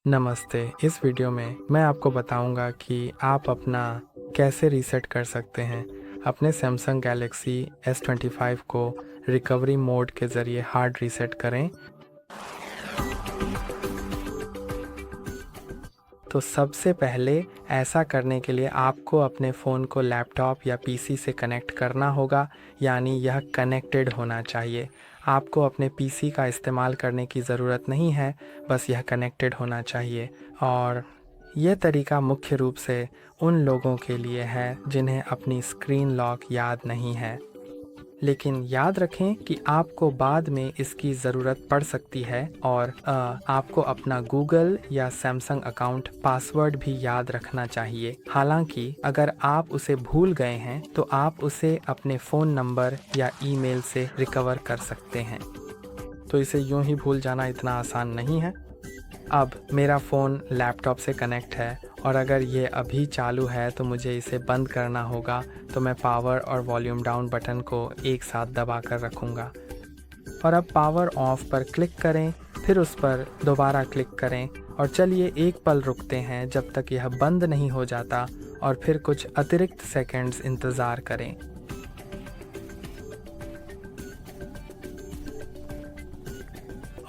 नमस्ते। इस वीडियो में मैं आपको बताऊंगा कि आप अपना कैसे रीसेट कर सकते हैं अपने सैमसंग गैलेक्सी S25 को रिकवरी मोड के ज़रिए हार्ड रीसेट करें। तो सबसे पहले ऐसा करने के लिए आपको अपने फ़ोन को लैपटॉप या पीसी से कनेक्ट करना होगा, यानी यह कनेक्टेड होना चाहिए। आपको अपने पीसी का इस्तेमाल करने की ज़रूरत नहीं है, बस यह कनेक्टेड होना चाहिए। और यह तरीका मुख्य रूप से उन लोगों के लिए है जिन्हें अपनी स्क्रीन लॉक याद नहीं है। लेकिन याद रखें कि आपको बाद में इसकी ज़रूरत पड़ सकती है और आपको अपना गूगल या सैमसंग अकाउंट पासवर्ड भी याद रखना चाहिए। हालांकि अगर आप उसे भूल गए हैं तो आप उसे अपने फ़ोन नंबर या ईमेल से रिकवर कर सकते हैं। तो इसे यूं ही भूल जाना इतना आसान नहीं है। अब मेरा फ़ोन लैपटॉप से कनेक्ट है और अगर ये अभी चालू है तो मुझे इसे बंद करना होगा। तो मैं पावर और वॉल्यूम डाउन बटन को एक साथ दबा कर रखूँगा और अब पावर ऑफ पर क्लिक करें, फिर उस पर दोबारा क्लिक करें और चलिए एक पल रुकते हैं जब तक यह बंद नहीं हो जाता और फिर कुछ अतिरिक्त सेकंड्स इंतज़ार करें।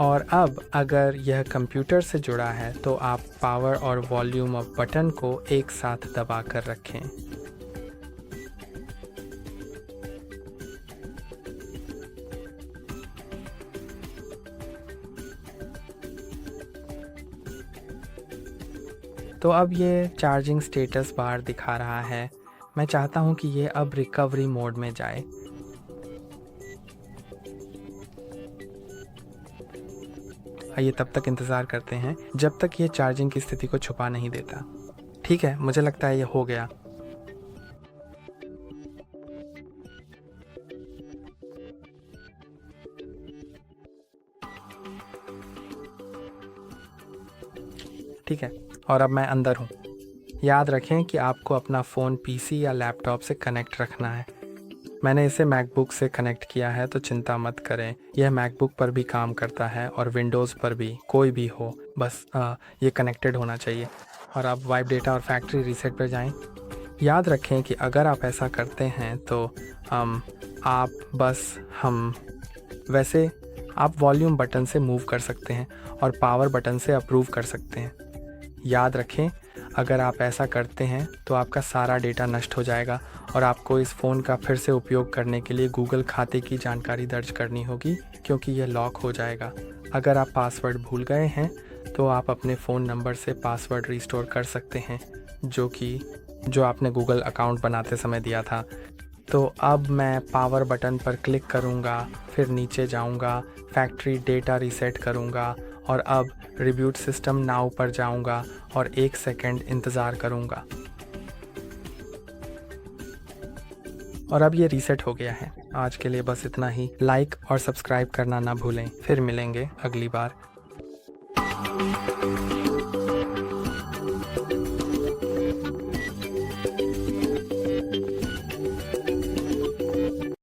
और अब अगर यह कंप्यूटर से जुड़ा है तो आप पावर और वॉल्यूम अप बटन को एक साथ दबा कर रखें। तो अब ये चार्जिंग स्टेटस बार दिखा रहा है। मैं चाहता हूँ कि ये अब रिकवरी मोड में जाए। आइए तब तक इंतज़ार करते हैं जब तक ये चार्जिंग की स्थिति को छुपा नहीं देता। ठीक है, मुझे लगता है ये हो गया। ठीक है, और अब मैं अंदर हूँ। याद रखें कि आपको अपना फ़ोन पीसी या लैपटॉप से कनेक्ट रखना है। मैंने इसे मैकबुक से कनेक्ट किया है, तो चिंता मत करें। यह मैकबुक पर भी काम करता है और विंडोज़ पर भी, कोई भी हो, बस ये कनेक्टेड होना चाहिए। और अब वाइप डेटा और फैक्ट्री रीसेट पर जाएं। याद रखें कि अगर आप ऐसा करते हैं तो आप बस वैसे आप वॉल्यूम बटन से मूव कर सकते हैं और पावर बटन से अप्रूव कर सकते हैं। याद रखें, अगर आप ऐसा करते हैं तो आपका सारा डेटा नष्ट हो जाएगा और आपको इस फ़ोन का फिर से उपयोग करने के लिए गूगल खाते की जानकारी दर्ज करनी होगी, क्योंकि यह लॉक हो जाएगा। अगर आप पासवर्ड भूल गए हैं तो आप अपने फ़ोन नंबर से पासवर्ड रिस्टोर कर सकते हैं, जो आपने गूगल अकाउंट बनाते समय दिया था। तो अब मैं पावर बटन पर क्लिक करूँगा, फिर नीचे जाऊँगा, फैक्ट्री डेटा रीसेट करूँगा और अब रिबूट सिस्टम नाउ पर जाऊँगा और 1 सेकंड इंतज़ार करूँगा। और अब ये रीसेट हो गया है। आज के लिए बस इतना ही। लाइक और सब्सक्राइब करना ना भूलें। फिर मिलेंगे अगली बार।